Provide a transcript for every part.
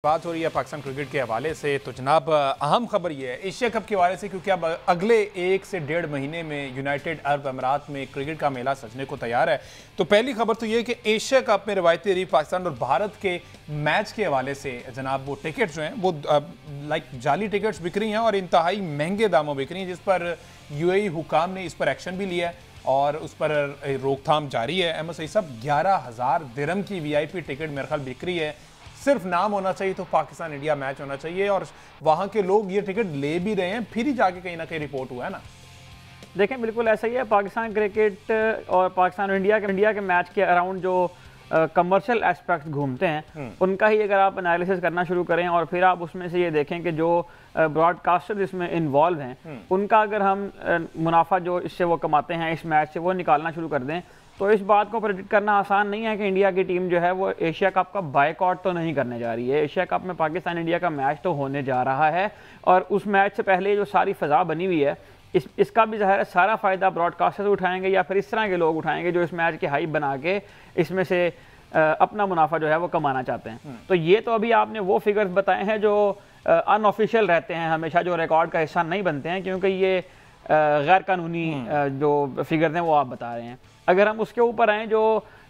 बात हो रही है पाकिस्तान क्रिकेट के हवाले से, तो जनाब अहम खबर ये है एशिया कप के हवाले से, क्योंकि अब अगले 1 से 1.5 महीने में यूनाइटेड अरब अमीरात में क्रिकेट का मेला सजने को तैयार है। तो पहली खबर तो ये है कि एशिया कप में रवायती रीफ पाकिस्तान और भारत के मैच के हवाले से जनाब वो टिकट्स जो हैं वो जाली टिकट्स बिक रही हैं और इंतहाई महंगे दामों बिक रही हैं, जिस पर यूएई हुकाम ने इस पर एक्शन भी लिया है और उस पर रोकथाम जारी है। अहमद सईद साहब, 11,000 दिरहम की वीआईपी टिकट मेरे ख्याल बिक रही है। सिर्फ नाम होना चाहिए तो पाकिस्तान इंडिया मैच होना चाहिए और वहां के लोग ये टिकट ले भी रहे हैं, फिर ही जाके कहीं ना कहीं रिपोर्ट हुआ है ना। देखें, बिल्कुल ऐसा ही है। पाकिस्तान क्रिकेट और पाकिस्तान और इंडिया के मैच के अराउंड जो कमर्शियल एस्पेक्ट्स घूमते हैं उनका ही अगर आप एनालिसिस करना शुरू करें और फिर आप उसमें से ये देखें कि जो ब्रॉडकास्टर इसमें इन्वॉल्व हैं उनका अगर हम मुनाफा जो इससे वो कमाते हैं इस मैच से वो निकालना शुरू कर दें, तो इस बात को प्रेडिक्ट करना आसान नहीं है कि इंडिया की टीम जो है वो एशिया कप का बायकॉट तो नहीं करने जा रही है। एशिया कप में पाकिस्तान इंडिया का मैच तो होने जा रहा है और उस मैच से पहले जो सारी फ़ज़ा बनी हुई है इसका भी ज़ाहिर है सारा फ़ायदा ब्रॉडकास्टर्स उठाएंगे या फिर इस तरह के लोग उठाएंगे जो इस मैच की हाइप बना के इसमें से अपना मुनाफा जो है वो कमाना चाहते हैं। तो ये तो अभी आपने वो फिगर्स बताए हैं जो अनऑफिशियल रहते हैं, हमेशा जो रिकॉर्ड का हिस्सा नहीं बनते हैं, क्योंकि ये गैर कानूनी जो फिगर्स हैं वो आप बता रहे हैं। अगर हम उसके ऊपर आएँ जो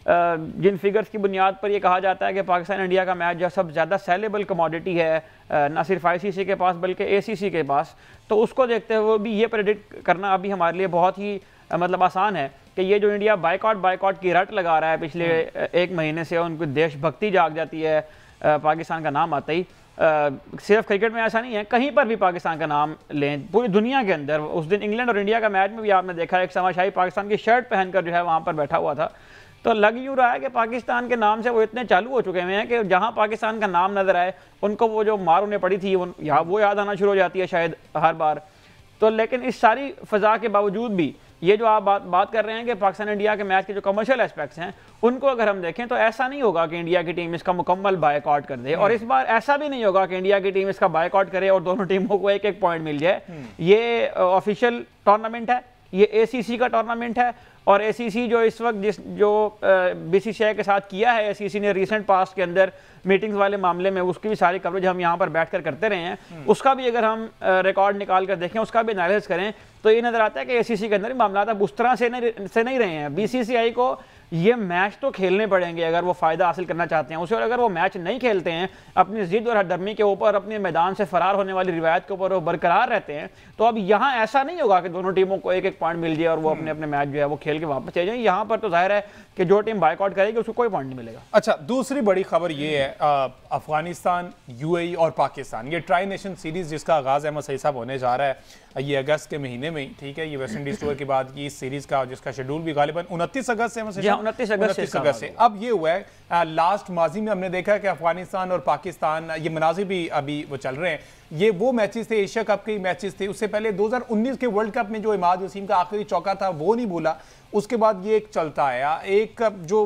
जिन फिगर्स की बुनियाद पर ये कहा जाता है कि पाकिस्तान इंडिया का मैच जो सब ज़्यादा सेलेबल कमोडिटी है ना सिर्फ आईसीसी के पास बल्कि एसीसी के पास, तो उसको देखते हुए भी ये प्रेडिक्ट करना अभी हमारे लिए बहुत ही मतलब आसान है कि ये जो इंडिया बायकॉट की रट लगा रहा है पिछले 1 महीने से, उनको देशभक्ति जाग जाती है पाकिस्तान का नाम आते ही। सिर्फ क्रिकेट में ऐसा नहीं है, कहीं पर भी पाकिस्तान का नाम लें पूरी दुनिया के अंदर। उस दिन इंग्लैंड और इंडिया का मैच में भी आपने देखा एक समाशाही पाकिस्तान की शर्ट पहनकर जो है वहाँ पर बैठा हुआ था। तो लग यूँ रहा है कि पाकिस्तान के नाम से वो इतने चालू हो चुके हुए हैं कि जहाँ पाकिस्तान का नाम नजर आए उनको वो जो मार उन्हें पड़ी थी वो याद आना शुरू हो जाती है शायद हर बार। तो लेकिन इस सारी फ़ज़ा के बावजूद भी ये जो आप बात कर रहे हैं कि पाकिस्तान इंडिया के मैच के जो कमर्शियल एस्पेक्ट्स हैं उनको अगर हम देखें तो ऐसा नहीं होगा कि इंडिया की टीम इसका मुकम्मल बायकॉट कर दे, और इस बार ऐसा भी नहीं होगा कि इंडिया की टीम इसका बायकॉट करे और दोनों टीमों को 1-1 पॉइंट मिल जाए। ये ऑफिशियल टूर्नामेंट है, ये एसीसी का टूर्नामेंट है और एसीसी जो इस वक्त जो बीसीसीआई के साथ किया है, एसीसी ने रिसेंट पास्ट के अंदर मीटिंग्स वाले मामले में उसकी भी सारी कवरेज हम यहाँ पर बैठकर करते रहे हैं, उसका भी अगर हम रिकॉर्ड निकाल कर देखें, उसका भी एनालिसिस करें तो ये नजर आता है कि एसीसी के अंदर भी मामला अब उस तरह से नहीं रहे हैं। बीसीसीआई को ये मैच तो खेलने पड़ेंगे अगर वो फ़ायदा हासिल करना चाहते हैं उसे, और अगर वो मैच नहीं खेलते हैं अपनी ज़िद और हरदर्मी के ऊपर, अपने मैदान से फरार होने वाली रिवायत के ऊपर वो बरकरार रहते हैं, तो अब यहाँ ऐसा नहीं होगा कि दोनों टीमों को 1-1 पॉइंट मिल जाए और वो अपने अपने मैच जो है वो खेल के वापस चले जाए। यहाँ पर तो जाहिर है कि जो टीम बायकॉट करेगी उसको कोई पॉइंट नहीं मिलेगा। अच्छा, दूसरी बड़ी खबर ये है अफगानिस्तान, यूएई और पाकिस्तान, ये ट्राई नेशन सीरीज जिसका आगाज अहमद सईद साहब होने जा रहा है ये अगस्त के महीने में ही, ठीक है। ये वेस्ट इंडीज टूर के बाद की इस सीरीज का जिसका शेड्यूल भी गालिबन 29 अगस्त से 29 अगस्त से। अब ये हुआ है लास्ट माजी में हमने देखा है कि अफगानिस्तान और पाकिस्तान ये मनाज़िर भी अभी वो चल रहे हैं, ये वो मैचेस थे, एशिया कप के मैचेस थे। उससे पहले 2019 के वर्ल्ड कप में जो इमाद वसीम का आखिरी चौका था वो नहीं भूला, उसके बाद ये एक चलता आया, एक जो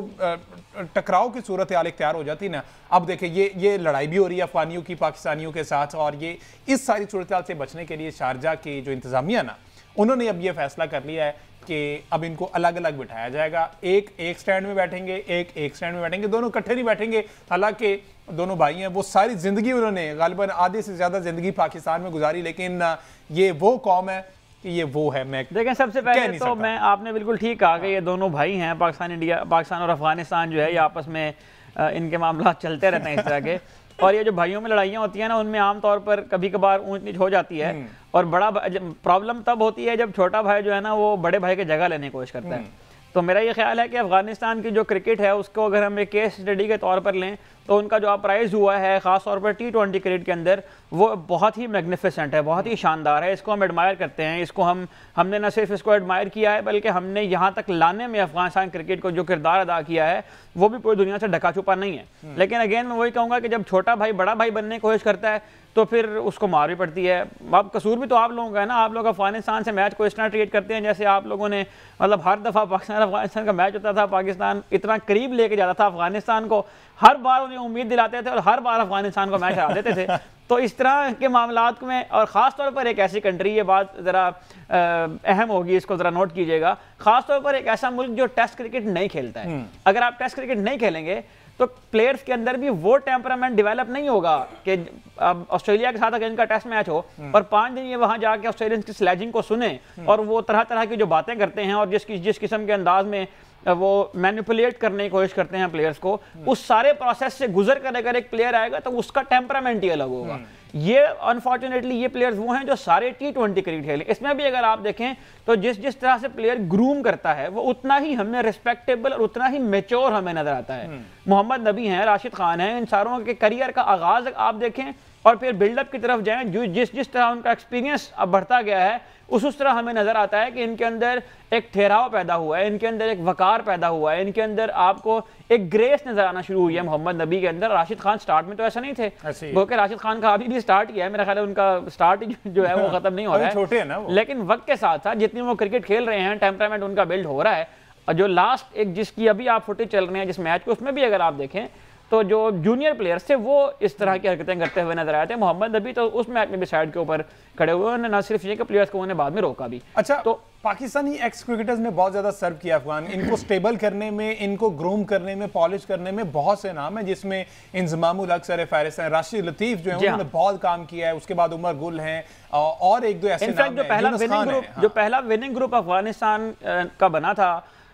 टकराव की सूरत हाल इख्तियार हो जाती ना। अब देखें ये लड़ाई भी हो रही है अफगानियों की पाकिस्तानियों के साथ, और ये इस सारी सूरत हाल से बचने के लिए शारजा की जो इंतजामिया ना, उन्होंने अब ये फैसला कर लिया है कि अब इनको अलग अलग बिठाया जाएगा। एक स्टैंड में बैठेंगे, एक स्टैंड में बैठेंगे, दोनों इकट्ठे नहीं बैठेंगे। हालांकि दोनों भाई हैं, वो सारी जिंदगी उन्होंने गालिबन आधे से ज्यादा जिंदगी पाकिस्तान में गुजारी, लेकिन ये वो कौम है कि ये वो है। मैं देखें, सबसे पहले तो मैं आपने बिल्कुल ठीक कहा कि ये दोनों भाई हैं। पाकिस्तान और अफगानिस्तान जो है ये आपस में इनके मामला चलते रहते हैं इस तरह के, और ये जो भाइयों में लड़ाइयाँ होती हैं ना उनमें आमतौर पर कभी कभार ऊंच नीच हो जाती है, और बड़ा प्रॉब्लम तब होती है जब छोटा भाई जो है ना वो बड़े भाई की जगह लेने की कोशिश करता है। तो मेरा ये ख्याल है कि अफगानिस्तान की जो क्रिकेट है उसको अगर हम एक केस स्टडी के तौर पर लें तो उनका जो अपराइज हुआ है ख़ास तौर पर T20 क्रिकेट के अंदर वो बहुत ही मैग्निफिसेंट है, बहुत ही शानदार है। इसको हम एडमायर करते हैं, इसको हमने न सिर्फ इसको एडमायर किया है बल्कि हमने यहाँ तक लाने में अफगानिस्तान क्रिकेट को जो किरदार अदा किया है वो भी पूरी दुनिया से ढका छुपा नहीं है। लेकिन अगेन मैं वही कहूँगा कि जब छोटा भाई बड़ा भाई बनने की कोशिश करता है तो फिर उसको मार भी पड़ती है। अब कसूर भी तो आप लोगों का है ना, आप लोग अफगानिस्तान से मैच को इस तरह ट्रीट करते हैं जैसे आप लोगों ने मतलब हर दफ़ा पाकिस्तान अफगानिस्तान का मैच होता था, पाकिस्तान इतना करीब लेके जाता था अफगानिस्तान को, हर बार उन्हें उम्मीद दिलाते थे और हर बार अफगानिस्तान को मैच हरा देते थे। तो इस तरह के मामलात में, और ख़ास तौर पर एक ऐसी कंट्री, ये बात ज़रा अहम होगी, इसको ज़रा नोट कीजिएगा, ख़ास तौर पर एक ऐसा मुल्क जो टेस्ट क्रिकेट नहीं खेलता है। अगर आप टेस्ट क्रिकेट नहीं खेलेंगे तो प्लेयर्स के अंदर भी वो टेम्परामेंट डेवलप नहीं होगा कि अब ऑस्ट्रेलिया के साथ अगर इनका टेस्ट मैच हो और 5 दिन ये वहां जाके ऑस्ट्रेलियंस की स्लेजिंग को सुने और वो तरह तरह की जो बातें करते हैं और जिस किस्म के अंदाज में वो मैनिपुलेट करने की कोशिश करते हैं प्लेयर्स को, उस सारे प्रोसेस से गुजर कर अगर एक प्लेयर आएगा तो उसका टेम्परामेंट ही अलग होगा। ये अनफॉर्चुनेटली ये प्लेयर्स वो हैं जो सारे T20 क्रिकेट खेले। इसमें भी अगर आप देखें तो जिस तरह से प्लेयर ग्रूम करता है वो उतना ही हमें रिस्पेक्टेबल और उतना ही मेच्योर हमें नजर आता है। मोहम्मद नबी हैं, राशिद खान हैं, इन सारों के करियर का आगाज आप देखें और फिर बिल्डअप की तरफ जाएं, जो जिस तरह उनका एक्सपीरियंस अब बढ़ता गया है उस तरह हमें नजर आता है कि इनके अंदर एक ठहराव पैदा हुआ है, इनके अंदर एक वकार पैदा हुआ है, इनके अंदर आपको एक ग्रेस नजर आना शुरू हुई है मोहम्मद नबी के अंदर। राशिद खान स्टार्ट में तो ऐसा नहीं थे, वो कि राशिद खान का अभी भी स्टार्ट किया है, मेरा ख्याल है उनका स्टार्ट जो है वो खत्म नहीं हो रहा है, छोटे हैं ना वो। लेकिन वक्त के साथ साथ जितनी वो क्रिकेट खेल रहे हैं टेम्परामेंट उनका बिल्ड हो रहा है। और जो लास्ट एक जिसकी अभी आप फुटेज चल रहे हैं जिस मैच को, उसमें भी अगर आप देखें तो जो जूनियर प्लेयर्स थे वो इस तरह की हरकतें करते हुए नजर आए थे। मोहम्मद नबी तो उस मैच में भी साइड के ऊपर खड़े हुए, उन्होंने न सिर्फ ये कि प्लेयर्स को उन्हें बाद में रोका भी। अच्छा, तो पाकिस्तानी एक्स क्रिकेटर्स ने बहुत ज्यादा सर्व किया अफगान, इनको स्टेबल करने में, इनको ग्रूम करने में, पॉलिश करने में बहुत से नाम है, जिसमें इंजमामुल हक सर फारिस हैं, राशिद लतीफ जो है उन्होंने बहुत काम किया है, उसके बाद उमर गुल हैं और एक दो ऐसे नाम हैं। जो पहला विनिंग ग्रुप अफगानिस्तान का बना था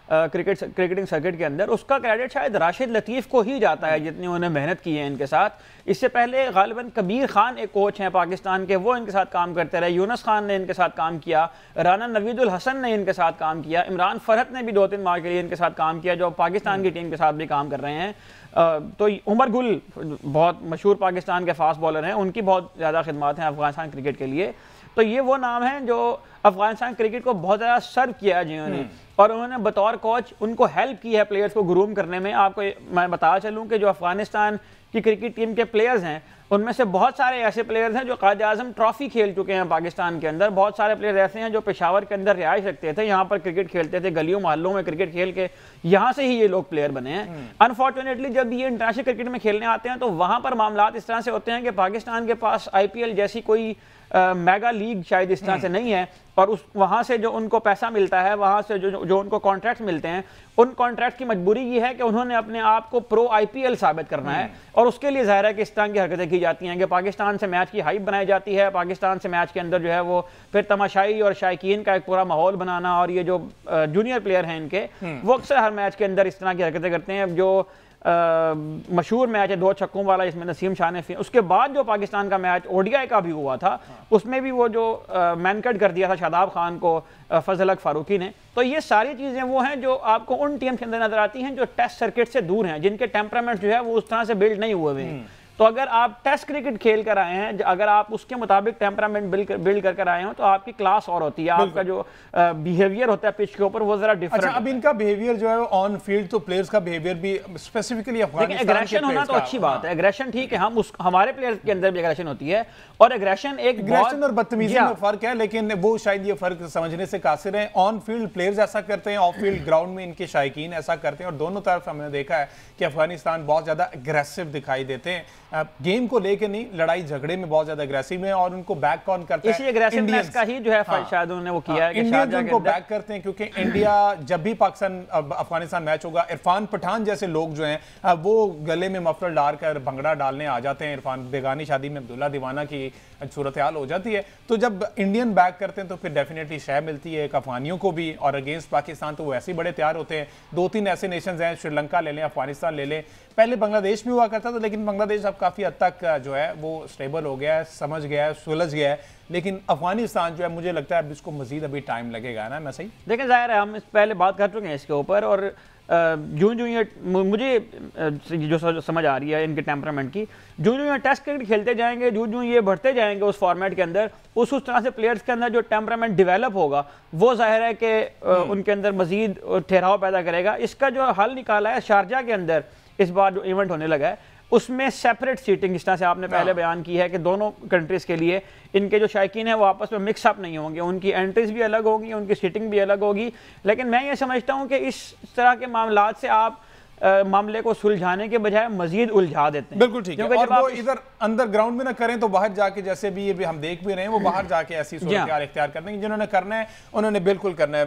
क्रिकेटिंग सर्किट के अंदर, उसका क्रेडिट शायद राशिद लतीफ को ही जाता है जितनी उन्होंने मेहनत की है इनके साथ। इससे पहले गालिबन कबीर खान एक कोच हैं पाकिस्तान के, वो इनके साथ काम करते रहे, यूनुस खान ने इनके साथ काम किया, राना नवीदुल हसन ने इनके साथ काम किया, इमरान फरहत ने भी 2-3 माह के लिए इनके साथ काम किया जो पाकिस्तान की टीम के साथ भी काम कर रहे हैं। तो उमर गुल बहुत मशहूर पाकिस्तान के फास्ट बॉलर हैं, उनकी बहुत ज़्यादा खिदमत हैं अफगानिस्तान क्रिकेट के लिए। तो ये वो नाम हैं जो अफगानिस्तान क्रिकेट को बहुत ज़्यादा सर्व किया है जिन्होंने, और उन्होंने बतौर कोच उनको हेल्प की है प्लेयर्स को ग्रूम करने में। आपको मैं बता चलूँ कि जो अफगानिस्तान की क्रिकेट टीम के प्लेयर्स हैं उनमें से बहुत सारे ऐसे प्लेयर्स हैं जो कायद आज़म ट्रॉफी खेल चुके हैं पाकिस्तान के अंदर। बहुत सारे प्लेयर्स ऐसे हैं जो पेशावर के अंदर रिहाइश रखते थे, यहाँ पर क्रिकेट खेलते थे, गलियों मोहल्लों में क्रिकेट खेल के यहाँ से ही ये लोग प्लेयर बने हैं। अनफॉर्चुनेटली जब ये इंटरनेशनल क्रिकेट में खेलने आते हैं तो वहाँ पर मामला इस तरह से होते हैं कि पाकिस्तान के पास IPL जैसी कोई मेगा लीग शायद इस तरह से नहीं है, और उस वहाँ से जो उनको पैसा मिलता है, वहाँ से जो उनको कॉन्ट्रैक्ट मिलते हैं, उन कॉन्ट्रैक्ट की मजबूरी ये है कि उन्होंने अपने आप को प्रो IPL साबित करना है, और उसके लिए जाहिर है कि इस तरह की हरकतें की जाती हैं कि पाकिस्तान से मैच की हाइप बनाई जाती है, पाकिस्तान से मैच के अंदर जो है वो फिर तमाशाई और शायकीन का एक पूरा माहौल बनाना, और ये जो जूनियर प्लेयर हैं इनके वो अक्सर हर मैच के अंदर इस तरह की हरकतें करते हैं। जो मशहूर मैच है 2 छक्कों वाला, इसमें नसीम शाह ने, उसके बाद जो पाकिस्तान का मैच ODI का भी हुआ था उसमें भी वो जो मैनकट कर दिया था शादाब खान को फजल हक फारूकी ने। तो ये सारी चीज़ें वो हैं जो आपको उन टीम के अंदर नजर आती हैं जो टेस्ट सर्किट से दूर हैं, जिनके टेम्परामेंट जो है वो उस तरह से बिल्ड नहीं हुए हैं। तो अगर आप टेस्ट क्रिकेट खेल कर आए हैं, अगर आप उसके मुताबिक टेम्परामेंट बिल्ड कर आए हो तो आपकी क्लास और होती है, आपका जो बिहेवियर होता है पिच के ऊपर वो जरा डिफरेंट। अच्छा, अब इनका बिहेवियर जो है ऑन फील्ड, तो प्लेयर्स का बिहेवियर भी स्पेसिफिकली अफगानिस्तान के एग्रेशन होना तो अच्छी बात है, एग्रेशन ठीक है, हम हमारे प्लेयर्स के अंदर भी एग्रेशन होती है, और एग्रेशन और बदतमीजी में फर्क है, लेकिन वो शायद ये फर्क समझने से कासिर है। ऑन फील्ड प्लेयर्स ऐसा करते हैं, ऑफ फील्ड ग्राउंड में इनके शायकीन ऐसा करते हैं, और दोनों तरफ हमने देखा है कि अफगानिस्तान बहुत ज्यादा अग्रेसिव दिखाई देते हैं, गेम को लेके नहीं, लड़ाई झगड़े में बहुत ज्यादा अग्रेसिव है, और उनको बैक कौन करते हैं, इसी एग्रेसिवनेस का ही जो है शायद उन्होंने वो किया है कि इंडियंस उनको बैक करते हैं, क्योंकि इंडिया जब भी पाकिस्तान अफगानिस्तान मैच होगा, इरफान पठान जैसे लोग जो हैं वो गले में मफलर डालकर भंगड़ा डालने आ जाते हैं। इरफान बेगानी शादी में अब्दुल्ला दीवाना की सूरत हाल हो जाती है, तो जब इंडियन बैक करते हैं तो फिर डेफिनेटली शय मिलती है अफगानियों को भी, और अगेंस्ट पाकिस्तान तो वो ऐसे बड़े तैयार होते हैं। 2-3 ऐसे नेशंस हैं, श्रीलंका ले लें, अफगानिस्तान ले लें, पहले बांग्लादेश भी हुआ करता था, लेकिन बांग्लादेश अब काफ़ी हद तक जो है वो स्टेबल हो गया है, समझ गया है, सुलझ गया है, लेकिन अफगानिस्तान जो है मुझे लगता है अब इसको मजीद अभी टाइम लगेगा ना। मैं सही देखें, जाहिर है हम पहले बात कर चुके हैं इसके ऊपर, और जूं ये मुझे जो समझ आ रही है इनके टेम्परामेंट की, जूं ये टेस्ट क्रिकेट खेलते जाएंगे, जूं ये बढ़ते जाएंगे उस फॉर्मेट के अंदर, उस तरह से प्लेयर्स के अंदर जो टेम्परामेंट डेवलप होगा वो जाहिर है कि उनके अंदर मजीद ठहराव पैदा करेगा। इसका जो हल निकाला है शारजा के अंदर इस बार जो इवेंट होने लगा है, उसमें सेपरेट सीटिंग, जिस तरह से आपने पहले बयान की है कि दोनों कंट्रीज के लिए इनके जो शायकीन है वो आपस में मिक्सअप नहीं होंगे, उनकी एंट्रीज भी अलग होगी, उनकी सीटिंग भी अलग होगी। लेकिन मैं ये समझता हूँ कि इस तरह के मामलात से आप मामले को सुलझाने के बजाय मजीद उलझा देते हैं। बिल्कुल ठीक है, और वो इधर अंदर ग्राउंड में ना करें तो बाहर जाके, जैसे भी ये भी हम देख भी रहे हैं, वो बाहर जाके ऐसी सूरत इख्तियार करने की जिन्होंने करना है उन्होंने बिल्कुल करना है।